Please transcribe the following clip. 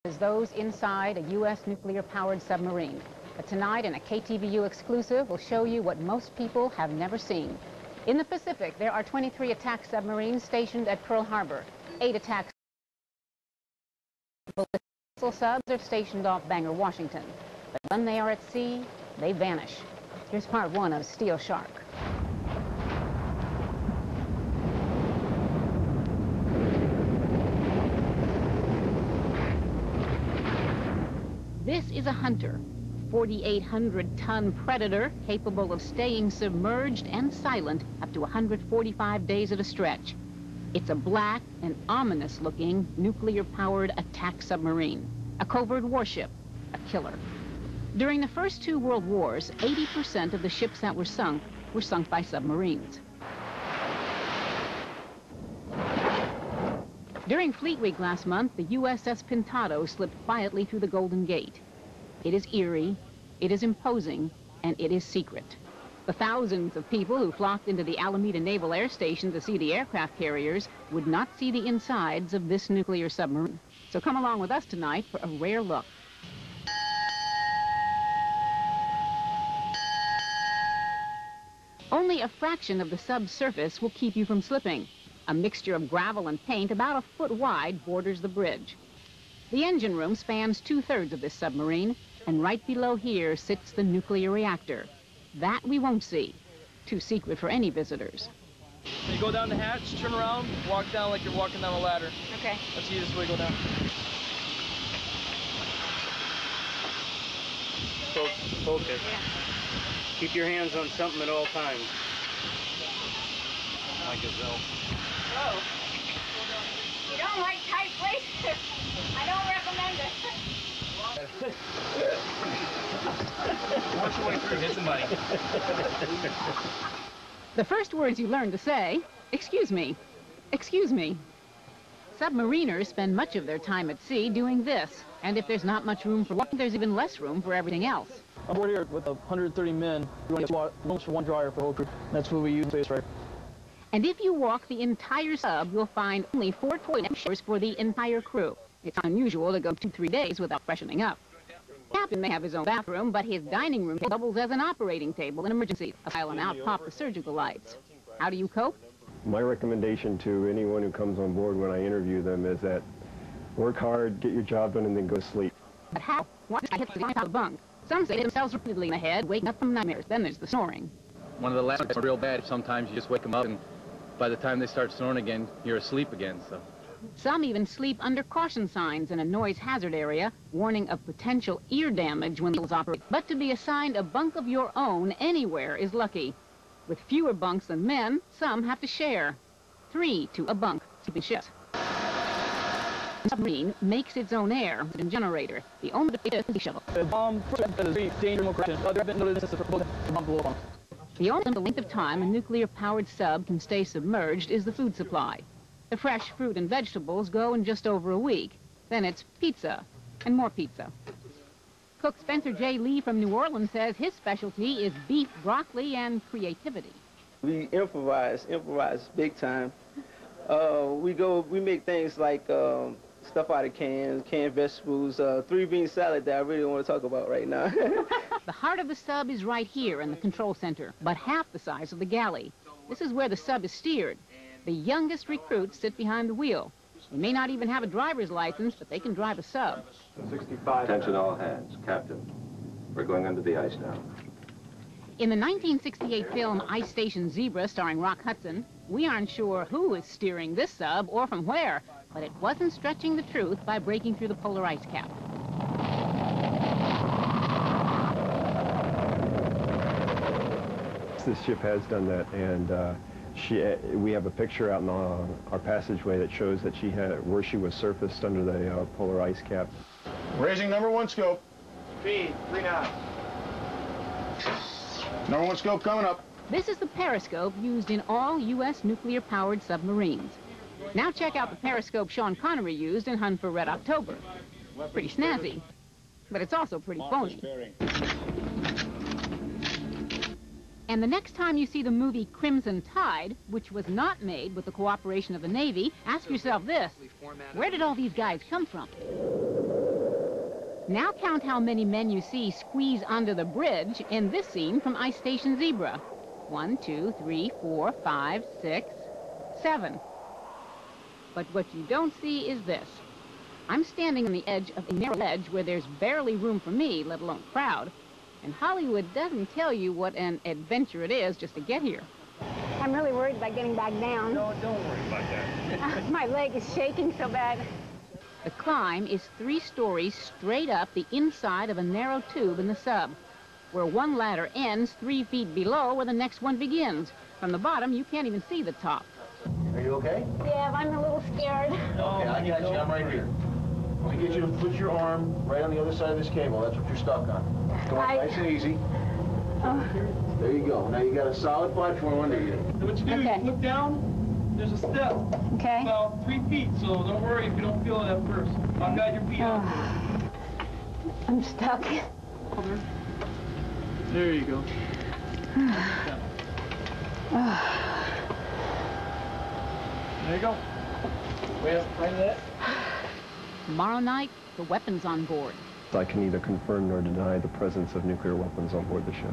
as those inside a U.S. nuclear-powered submarine. But tonight, in a KTVU exclusive, we'll show you what most people have never seen. In the Pacific, there are 23 attack submarines stationed at Pearl Harbor. 8 attack missile subs are stationed off Bangor, Washington. But when they are at sea, they vanish. Here's part 1 of Steel Shark. This is a Hunter, 4,800-ton predator capable of staying submerged and silent up to 145 days at a stretch. It's a black and ominous-looking nuclear-powered attack submarine, a covert warship, a killer. During the first 2 world wars, 80% of the ships that were sunk by submarines. During Fleet Week last month, the USS Pintado slipped quietly through the Golden Gate. It is eerie, it is imposing, and it is secret. The thousands of people who flocked into the Alameda Naval Air Station to see the aircraft carriers would not see the insides of this nuclear submarine. So come along with us tonight for a rare look. Only a fraction of the subsurface will keep you from slipping. A mixture of gravel and paint about a foot wide borders the bridge. The engine room spans 2/3 of this submarine, and right below here sits the nuclear reactor. That we won't see. Too secret for any visitors. You go down the hatch, turn around, walk down like you're walking down a ladder. Okay. That's the easiest way to go down. Focus. Yeah. Keep your hands on something at all times. Like gazelle. Whoa. You don't like tight places. I don't recommend it. Watch your way through, hit somebody. The first words you learn to say, excuse me, excuse me. Submariners spend much of their time at sea doing this. And if there's not much room for walking, there's even less room for everything else. I'm aboard here with 130 men. We only have rooms for 1 dryer for the whole crew. That's what we use in space, right? And if you walk the entire sub, you'll find only 4 toilet showers for the entire crew. It's unusual to go 2-3 days without freshening up. The captain may have his own bathroom, but his dining room doubles as an operating table in emergency. A file and out pop the surgical lights. How do you cope? My recommendation to anyone who comes on board when I interview them is that work hard, get your job done, and then go to sleep. But how? Once I hit the line out of the bunk. Some say themselves repeatedly in the head, waking up from nightmares. Then there's the snoring. One of the last ones are real bad. Sometimes you just wake them up, and by the time they start snoring again, you're asleep again. So. Some even sleep under caution signs in a noise hazard area, warning of potential ear damage when those operate. But to be assigned a bunk of your own anywhere is lucky. With fewer bunks than men, some have to share. 3 to a bunk, sleeping shifts. The submarine makes its own air and generator. The only is the shovel. The bomb is dangerous. The only length of time a nuclear-powered sub can stay submerged is the food supply. The fresh fruit and vegetables go in just over a week. Then it's pizza and more pizza. Cook Spencer J. Lee from New Orleans says his specialty is beef, broccoli, and creativity. We improvise big time. We make things like stuff out of canned vegetables, 3-bean salad that I really want to talk about right now. The heart of the sub is right here in the control center, but half the size of the galley. This is where the sub is steered. The youngest recruits sit behind the wheel. They may not even have a driver's license, but they can drive a sub. 65. Attention all hands. Captain, we're going under the ice now. In the 1968 film Ice Station Zebra, starring Rock Hudson, we aren't sure who is steering this sub or from where, but it wasn't stretching the truth by breaking through the polar ice cap. This ship has done that, and we have a picture out in our passageway that shows that where she was surfaced under the polar ice cap. Raising number 1 scope. Speed, 3 knots. Number 1 scope coming up. This is the periscope used in all U.S. nuclear-powered submarines. Now check out the periscope Sean Connery used in Hunt for Red October. Pretty snazzy, but it's also pretty phony. And the next time you see the movie Crimson Tide, which was not made with the cooperation of the Navy, ask yourself this: where did all these guys come from? Now count how many men you see squeeze under the bridge in this scene from Ice Station Zebra. 1, 2, 3, 4, 5, 6, 7. But what you don't see is this. I'm standing on the edge of a narrow ledge where there's barely room for me, let alone crowd. And Hollywood doesn't tell you what an adventure it is just to get here. I'm really worried about getting back down. No, don't worry about that. My leg is shaking so bad. The climb is 3 stories straight up the inside of a narrow tube in the sub, where one ladder ends 3 feet below where the next one begins. From the bottom, you can't even see the top. Are you okay? Yeah, I'm a little scared. Okay, I got you. I'm right here. Let me get you to put your arm right on the other side of this cable. That's what you're stuck on. Come on, nice and easy. There you go. Now you got a solid platform under you. What you do, Okay. you look down, there's a step. Okay. About 3 feet, so don't worry if you don't feel it at first. I'll guide your feet out I'm stuck. there. There you go. There you go. Way up, right that. Tomorrow night, the weapons on board. I can neither confirm nor deny the presence of nuclear weapons on board the ship.